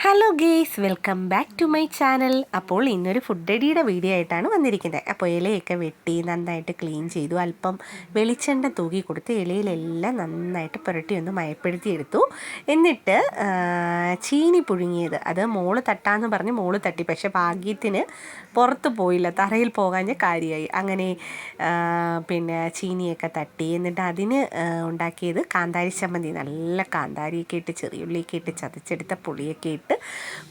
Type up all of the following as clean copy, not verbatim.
Hello guys, welcome back to my channel. അപ്പോൾ ഇന്നൊരു food റെഡിയുടെ video ആയിട്ടാണ് വന്നിരിക്കുന്നത്. അപ്പോൾ ഇലയൊക്കെ വെട്ടി നന്നായിട്ട് ക്ലീൻ ചെയ്തു, അല്പം വെളിച്ചെണ്ണ തൂക്കി കൊടുത്ത് ഇലയിലെല്ലാം നന്നായിട്ട് പുരട്ടി ഒന്ന് മയപ്പെടുത്തി എടുത്തു. എന്നിട്ട് ചീനി പുഴുങ്ങിയത്, അത് മോള് തട്ടാന്ന് പറഞ്ഞ് മോള് തട്ടി, പക്ഷെ ഭാഗ്യത്തിന് പുറത്ത് പോയില്ല, തറയിൽ പോകാഞ്ഞ കാര്യമായി. അങ്ങനെ പിന്നെ ചീനിയൊക്കെ തട്ടി, എന്നിട്ട് അതിന് ഉണ്ടാക്കിയത് കാന്താരി ചമ്മന്തി. നല്ല കാന്താരിയൊക്കെ ഇട്ട് ചെറിയുള്ളിയൊക്കെ ഇട്ട് ചതച്ചെടുത്ത പുളിയൊക്കെ ഇട്ട്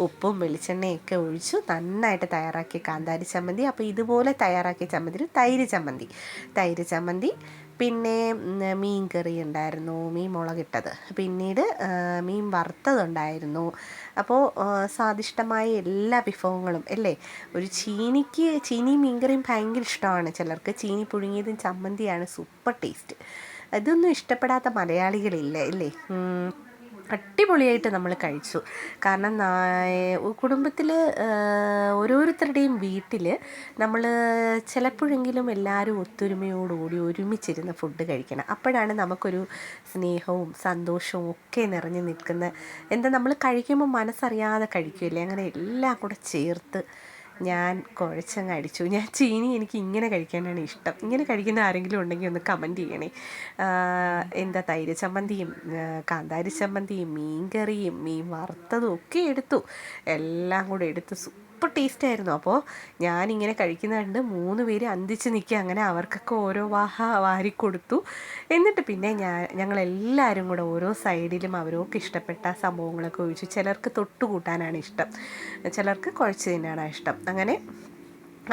ഉപ്പും വെളിച്ചെണ്ണയൊക്കെ ഒഴിച്ചു നന്നായിട്ട് തയ്യാറാക്കിയ കാന്താരി ചമ്മന്തി. അപ്പോൾ ഇതുപോലെ തയ്യാറാക്കിയ ചമ്മന്തി തൈര് ചമ്മന്തി, പിന്നെ മീൻ കറി ഉണ്ടായിരുന്നു, മീൻ മുളകിട്ടത്, പിന്നീട് മീൻ വറുത്തതുണ്ടായിരുന്നു. അപ്പോൾ സ്വാദിഷ്ടമായ എല്ലാ വിഭവങ്ങളും അല്ലേ. ഒരു ചീനി മീൻകറിയും ഭയങ്കര ഇഷ്ടമാണ് ചിലർക്ക്. ചീനി പുഴുങ്ങിയതും ചമ്മന്തിയാണ് സൂപ്പർ ടേസ്റ്റ്. ഇതൊന്നും ഇഷ്ടപ്പെടാത്ത മലയാളികളില്ല അല്ലേ. അടിപൊളിയായിട്ട് നമ്മൾ കഴിച്ചു. കാരണം കുടുംബത്തിൽ ഓരോരുത്തരുടെയും വീട്ടിൽ നമ്മൾ ചിലപ്പോഴെങ്കിലും എല്ലാവരും ഒത്തൊരുമയോടുകൂടി ഒരുമിച്ചിരുന്ന് ഫുഡ് കഴിക്കണം. അപ്പോഴാണ് നമുക്കൊരു സ്നേഹവും സന്തോഷവും ഒക്കെ നിറഞ്ഞു നിൽക്കുന്ന. നമ്മൾ കഴിക്കുമ്പോൾ മനസ്സറിയാതെ കഴിക്കില്ലേ, അങ്ങനെ എല്ലാം കൂടെ ചേർത്ത് ഞാൻ കുഴച്ചങ്ങ് അടിച്ചു. എനിക്ക് ഇങ്ങനെ കഴിക്കാനാണ് ഇഷ്ടം. ഇങ്ങനെ കഴിക്കുന്ന ആരെങ്കിലും ഉണ്ടെങ്കിൽ ഒന്ന് കമൻറ്റ് ചെയ്യണേ. തൈര് ചമ്മന്തിയും കാന്താരി ചമ്മന്തിയും മീൻ കറിയും മീൻ വറുത്തതും ഒക്കെ എടുത്തു, എല്ലാം കൂടെ എടുത്ത് സൂപ്പർ ടേസ്റ്റായിരുന്നു. അപ്പോൾ ഞാനിങ്ങനെ കഴിക്കുന്ന കണ്ട് 3 പേര് അന്തിച്ച് നിൽക്കുക. അങ്ങനെ അവർക്കൊക്കെ ഓരോ വാരിക്കൊടുത്തു. എന്നിട്ട് പിന്നെ ഞങ്ങളെല്ലാവരും കൂടെ ഓരോ സൈഡിലും അവർക്ക് ഇഷ്ടപ്പെട്ട സംഭവങ്ങളൊക്കെ ഒഴിച്ചു. ചിലർക്ക് തൊട്ട് കൂട്ടാനാണ് ഇഷ്ടം, ചിലർക്ക് കുഴച്ച് തിന്നാനാണ് ഇഷ്ടം. അങ്ങനെ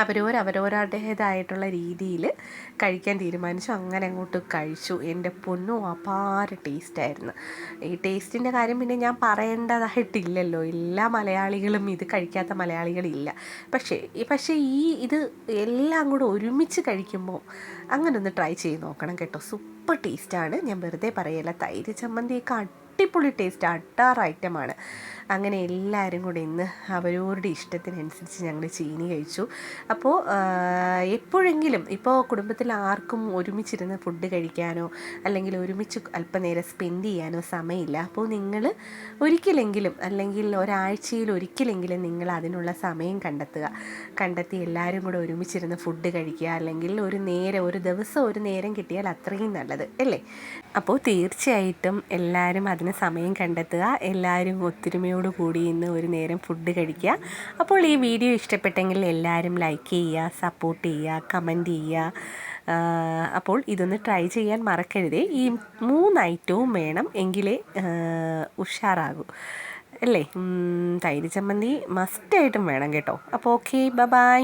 അവരവരുടേതായിട്ടുള്ള രീതിയിൽ കഴിക്കാൻ തീരുമാനിച്ചു. അങ്ങനെ അങ്ങോട്ട് കഴിച്ചു. എൻ്റെ പൊന്നു അപാര ടേസ്റ്റായിരുന്നു. ഈ ടേസ്റ്റിൻ്റെ കാര്യം പിന്നെ ഞാൻ പറയേണ്ടതായിട്ടില്ലല്ലോ. എല്ലാ മലയാളികളും ഇത് കഴിക്കാത്ത മലയാളികളില്ല. പക്ഷേ ഇത് എല്ലാം കൂടെ ഒരുമിച്ച് കഴിക്കുമ്പോൾ അങ്ങനെ ഒന്ന് ട്രൈ ചെയ്ത് നോക്കണം കേട്ടോ. സൂപ്പർ ടേസ്റ്റാണ്, ഞാൻ വെറുതെ പറയല്ല. തൈര് ചമ്മന്തിയൊക്കെ അടിപൊളി ടേസ്റ്റ്, അട്ടാർ ഐറ്റമാണ്. അങ്ങനെ എല്ലാവരും കൂടെ ഇന്ന് അവരവരുടെ ഇഷ്ടത്തിനനുസരിച്ച് ഞങ്ങൾ ചീനി കഴിച്ചു. അപ്പോൾ എപ്പോഴെങ്കിലും ഇപ്പോൾ കുടുംബത്തിൽ ആർക്കും ഒരുമിച്ചിരുന്ന് ഫുഡ് കഴിക്കാനോ അല്ലെങ്കിൽ ഒരുമിച്ച് അല്പനേരം സ്പെൻഡ് ചെയ്യാനോ സമയമില്ല. അപ്പോൾ നിങ്ങൾ ഒരിക്കലെങ്കിലും അല്ലെങ്കിൽ ഒരാഴ്ചയിൽ ഒരിക്കലെങ്കിലും നിങ്ങൾ അതിനുള്ള സമയം കണ്ടെത്തി എല്ലാവരും കൂടെ ഒരുമിച്ചിരുന്ന് ഫുഡ് കഴിക്കുക. അല്ലെങ്കിൽ ഒരു ദിവസം ഒരു നേരം കിട്ടിയാൽ അത്രയും നല്ലത് അല്ലേ. അപ്പോൾ തീർച്ചയായിട്ടും എല്ലാവരും അതിന് സമയം കണ്ടെത്തുക, എല്ലാവരും ഒത്തൊരുമയോട് കൂടി ഇന്ന് ഒരു നേരം ഫുഡ് കഴിക്കുക. അപ്പോൾ ഈ വീഡിയോ ഇഷ്ടപ്പെട്ടെങ്കിൽ എല്ലാവരും ലൈക്ക് ചെയ്യുക, സപ്പോർട്ട് ചെയ്യുക, കമൻറ്റ് ചെയ്യുക. അപ്പോൾ ഇതൊന്ന് ട്രൈ ചെയ്യാൻ മറക്കരുതേ. ഈ 3 ഐറ്റവും വേണം, എങ്കിലേ ഉഷാറാകൂ അല്ലേ. തൈര് ചമ്മന്തി മസ്റ്റായിട്ടും വേണം കേട്ടോ. അപ്പോൾ ഓക്കെ, ബൈ.